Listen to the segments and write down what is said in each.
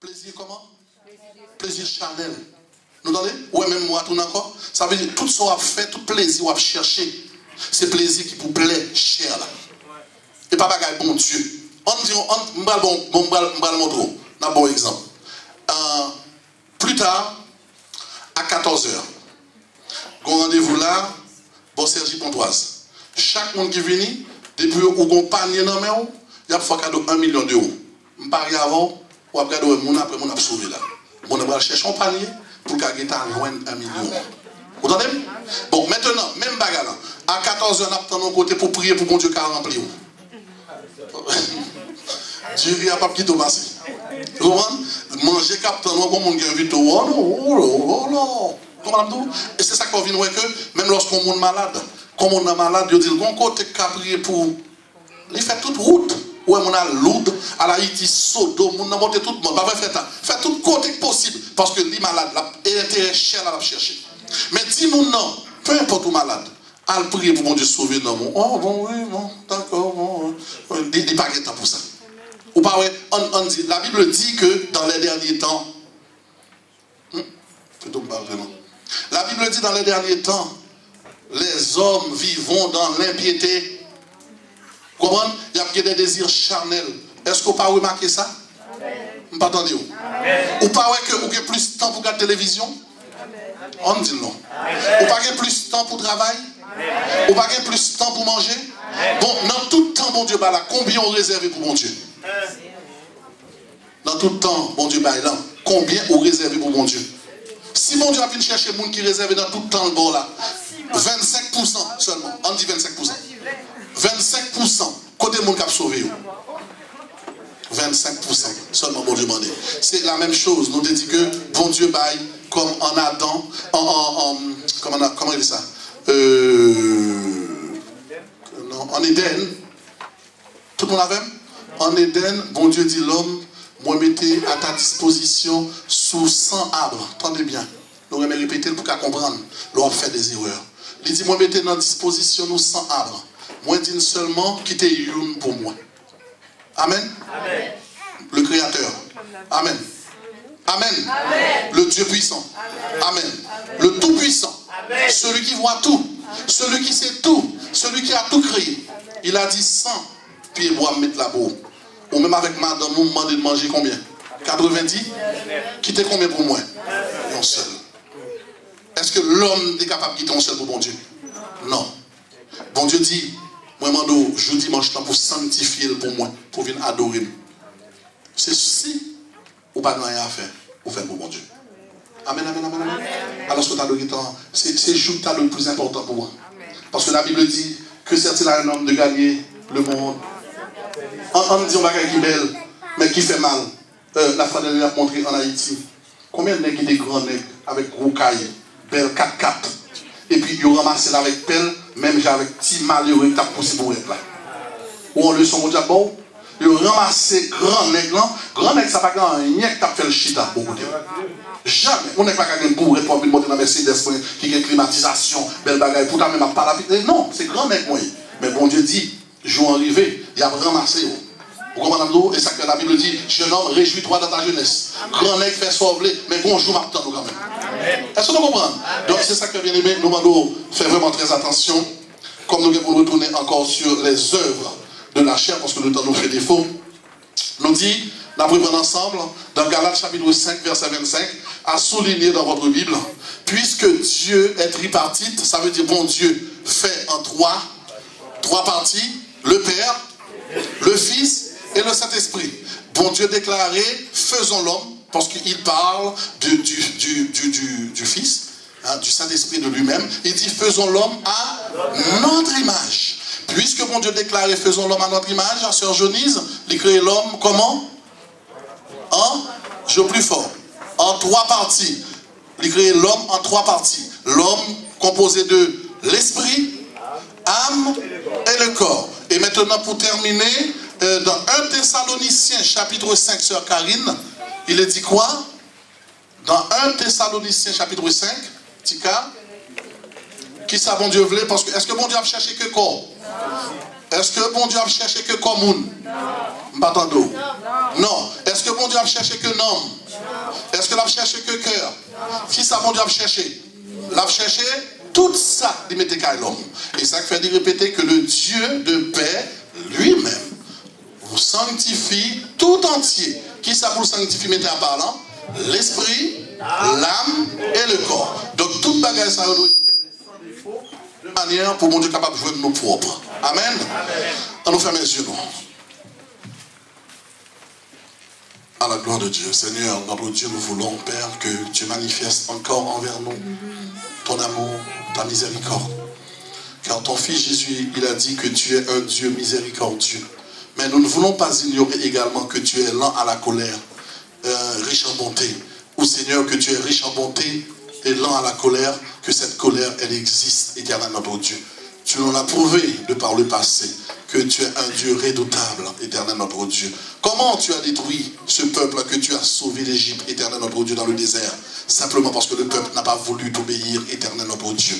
Plaisir comment? Plaisir charnel. Nous entendez? Ouais, même moi, tout encore. Ça veut dire tout ce qu'on a fait, tout plaisir qu'on a cherché, c'est plaisir qui vous plaît cher là. Et pas bagaille bon Dieu. On dit, on va le montrer. Un bon exemple. Plus tard, à 14h, on rendez-vous là, bon Sergi Pontoise. Chaque monde qui vient, depuis où on panier dans main, il y a fois cadeau 1 million d'euros. Je parie avant, ou après, mon après, mon a sauvé là. On va chercher un panier pour qu'il y ait un million. Vous entendez? Bon, maintenant, même bagarre là. À 14h, on attend de côté pour prier pour mon Dieu qui a rempli. Dieu n'a pas qui te passe. Vous comprenez? Manger captain, comme on a vu tout. Oh non. Et c'est ça qu'on vient voir que, même lorsqu'on est malade, comme on est malade, il dit, bon côté qui a prié pour. Il fait toute route. Ouais, on a Lourdes, à Haïti, Sodome, on a monté tout le monde. Fait tout côté possible. Parce que les malades, l'intérêt cher à la chercher. Mais dis-nous non, peu importe où malade, à le prier pour mon Dieu sauver dans mon. Oh bon, oui, bon, d'accord, bon. Il n'y a pas de temps pour ça. Ou pas, ouais, on dit, la Bible dit que dans les derniers temps. Plutôt pas vraiment. La Bible dit dans les derniers temps, les hommes vivront dans l'impiété. Vous comprenez? Il y a des désirs charnels. Est-ce que vous n'avez pas remarqué ça? Vous n'entendez pas? Ou pas que vous avez plus de temps pour regarder la télévision? On dit non. Ou pas avez plus de temps pour travailler? Ou pas avez plus de temps pour manger? Bon, dans tout le temps, bon Dieu, bah là, combien on réservé pour mon Dieu? Dans tout le temps, bon Dieu, bah là, combien on réservé pour mon Dieu? Si mon Dieu a pu chercher les gens qui réservent dans tout le temps le bon là, 25% seulement. On dit 25%. 25% côté monde qui a sauvé. 25% seulement bon Dieu m'a dit. C'est la même chose. Nous dit que bon Dieu baille comme en Adam, comment il dit ça? Non, en Éden. Tout le monde a même? En Éden, bon Dieu dit l'homme, moi mettez à ta disposition sous 100 arbres. Attendez bien. Nous allons répéter pour qu'à comprendre. L'homme fait des erreurs. Il dit moi mettez à disposition nous 100 arbres. Moi, dis seulement quitter une pour moi. Amen. Amen. Le Créateur. Amen. Amen. Amen. Le Dieu puissant. Amen. Amen. Le Tout-Puissant. Celui qui voit tout. Amen. Celui qui sait tout. Celui qui a tout créé. Amen. Il a dit 100 pieds bois mettre la boue. Ou même avec madame, nous demandez de manger combien? 90? Quitter combien pour moi? Un seul. Est-ce que l'homme est capable de quitter un seul pour bon Dieu? Non. Bon Dieu dit, moi, je dimanche pour sanctifier pour moi, pour venir adorer. C'est si, ou pas de rien à faire, ou faire pour mon Dieu. Amen, amen, amen, amen. Alors, ce que tu as le temps, c'est le jour que tu as le plus important pour moi. Parce que la Bible dit que c'est un homme de gagner le monde. On dit, on va gagner qui belle, mais qui fait mal. La fois dernière, a montré en Haïti. Combien de nègres, des grands nègres, avec roucaille, belle 4x4. Et puis, ils ont ramassé là avec pelle, même avec petit malheureux qui t'a poussé pour être là. Ou on le son, on dit, bon, ils ont ramassé grand nègre, grand nègre, ça n'a pas grand rien qui t'a fait le chita, beaucoup de jamais. On n'est pas qu'à pour venir monter dans Mercedes qui a une climatisation, belle bagaille, pour ta même pas la vie. Non, c'est grand nègre, moi. Mais bon Dieu dit, jour arrivé, il a ramassé. Vous comprenez? Et ça que la Bible dit, jeune homme, réjouis-toi dans ta jeunesse. Grand nègre fait sauver, mais bonjour maintenant quand même. Est-ce que vous comprenez? Donc c'est ça que bien aimé, nous allons faire vraiment très attention, comme nous allons retourner encore sur les œuvres de la chair, parce que le temps nous fait défaut. Nous dit, nous allons ensemble, dans Galates chapitre 5, verset 25, à souligner dans votre Bible, puisque Dieu est tripartite, ça veut dire bon Dieu fait en trois parties, le Père, le Fils et le Saint-Esprit. Bon Dieu déclaré, faisons l'homme, parce qu'il parle du Fils, hein, du Saint-Esprit de lui-même. Il dit, faisons l'homme à notre image. Puisque bon Dieu déclaré, faisons l'homme à notre image, la sœur Jonise, il crée l'homme comment? Je plus fort. En 3 parties. Il crée l'homme en 3 parties. L'homme composé de l'esprit, âme et le corps. Et maintenant, pour terminer, dans 1 Thessaloniciens, chapitre 5, sœur Karine, il est dit quoi? Dans 1 Thessaloniciens, chapitre 5, Tika, qui ça, bon Dieu voulait? Parce que, est-ce que bon Dieu a cherché que corps? Est-ce que bon Dieu a cherché que commun? Non. Non. Est-ce que bon Dieu Dieu a cherché que homme? Est-ce que l'a cherché que cœur? Qui ça bon Dieu a cherché? L'a cherché tout ça, il mettait qu'à l'homme. Et ça fait de répéter que le Dieu de paix lui-même vous sanctifie tout entier. Qui ça vous sanctifie, mettez en parlant? L'esprit, l'âme et le corps. Donc toute bagage ça de manière pour mon Dieu capable de jouer nos propres. Amen. On nous ferme les yeux. À la gloire de Dieu. Seigneur, notre Dieu, nous voulons, Père, que tu manifestes encore envers nous ton amour, ta miséricorde. Car ton Fils Jésus, il a dit que tu es un Dieu miséricordieux. Mais nous ne voulons pas ignorer également que tu es lent à la colère, riche en bonté. Ou Seigneur, que tu es riche en bonté et lent à la colère, que cette colère, elle existe, éternel notre Dieu. Tu nous l'as prouvé de par le passé, que tu es un Dieu redoutable, éternel notre Dieu. Comment tu as détruit ce peuple que tu as sauvé d'Égypte, éternel notre Dieu, dans le désert? Simplement parce que le peuple n'a pas voulu t'obéir, éternel notre Dieu.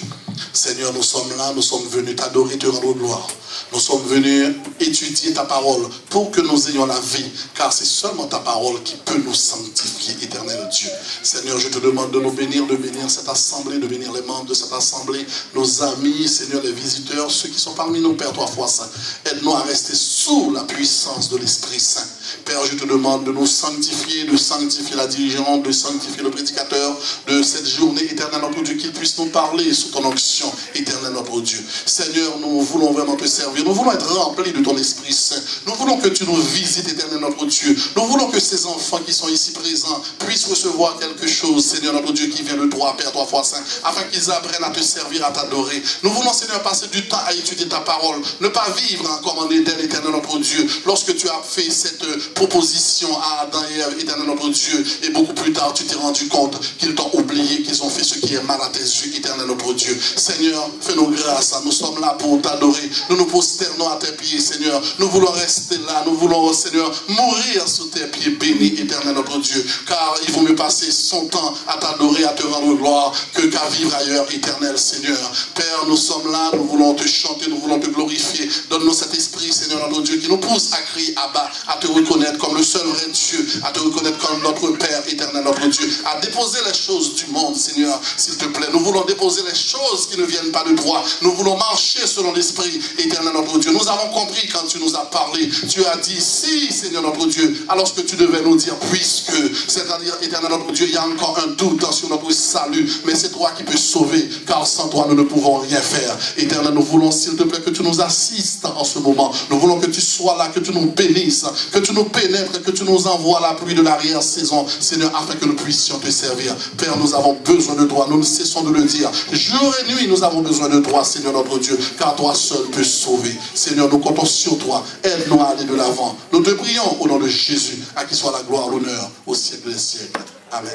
Seigneur, nous sommes là, nous sommes venus t'adorer, te rendre gloire. Nous sommes venus étudier ta parole pour que nous ayons la vie, car c'est seulement ta parole qui peut nous sanctifier, éternel Dieu. Seigneur, je te demande de nous bénir, de bénir cette assemblée, de bénir les membres de cette assemblée, nos amis, Seigneur, les visiteurs, ceux qui sont parmi nous, Père, toi, foi saint. Aide-nous à rester sous la puissance de l'Esprit Saint. Père, je te demande de nous sanctifier, de sanctifier la dirigeante, de sanctifier le prédicateur de cette journée, éternel notre Dieu, qu'il puisse nous parler sous ton onction, éternel notre Dieu. Seigneur, nous voulons vraiment te servir. Nous voulons être remplis de ton Esprit Saint. Nous voulons que tu nous visites, éternel notre Dieu. Nous voulons que ces enfants qui sont ici présents puissent recevoir quelque chose, Seigneur notre Dieu, qui vient de toi, Père, toi, foi saint, afin qu'ils apprennent à te servir, à t'adorer. Nous voulons, Seigneur, passer du temps à étudier ta parole. Ne pas vivre comme en Éden, éternel notre Dieu. Lorsque tu as fait cette proposition à Adam et Ève, éternel notre Dieu, et beaucoup plus tard, tu t'es rendu compte qu'ils t'ont oublié, qu'ils ont fait ce qui est mal à tes yeux, éternel notre Dieu. Seigneur, fais-nous grâce. Nous sommes là pour t'adorer. Nous nous prosternons à tes pieds, Seigneur. Nous voulons rester là. Nous voulons, Seigneur, mourir sous tes pieds bénis, éternel notre Dieu. Car il vaut mieux passer son temps à t'adorer, à te rendre gloire, que qu'à vivre ailleurs, éternel Seigneur. Père, nous sommes là. Nous voulons te chanter. Nous voulons te glorifier. Donne-nous cet esprit, Seigneur notre Dieu, qui nous pousse à crier à bas, à te reconnaître comme le seul vrai Dieu, à te reconnaître comme notre Père, éternel notre Dieu, à déposer les choses du monde, Seigneur, s'il te plaît. Nous voulons déposer les choses qui ne viennent pas de toi. Nous voulons marcher selon l'esprit, éternel notre Dieu. Nous avons compris quand tu nous as parlé. Tu as dit, si, Seigneur notre Dieu, alors que tu devais nous dire, puisque, c'est-à-dire, éternel notre Dieu, il y a encore un doute sur notre salut, mais c'est toi qui peux sauver, car sans toi, nous ne pouvons rien faire. Éternel, nous voulons, s'il te plaît, que tu nous assistes en ce moment. Nous voulons que tu sois là, que tu nous bénisses, que tu nous pénètres, que tu nous envoies la pluie de l'arrière-saison, Seigneur, afin que nous puissions te servir. Père, nous avons besoin de toi, nous ne cessons de le dire. Jour et nuit, nous avons besoin de toi, Seigneur notre Dieu, car toi seul peux sauver. Seigneur, nous comptons sur toi. Aide-nous à aller de l'avant. Nous te prions au nom de Jésus, à qui soit la gloire, l'honneur, au siècle des siècles. Amen.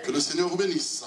Que le Seigneur vous bénisse.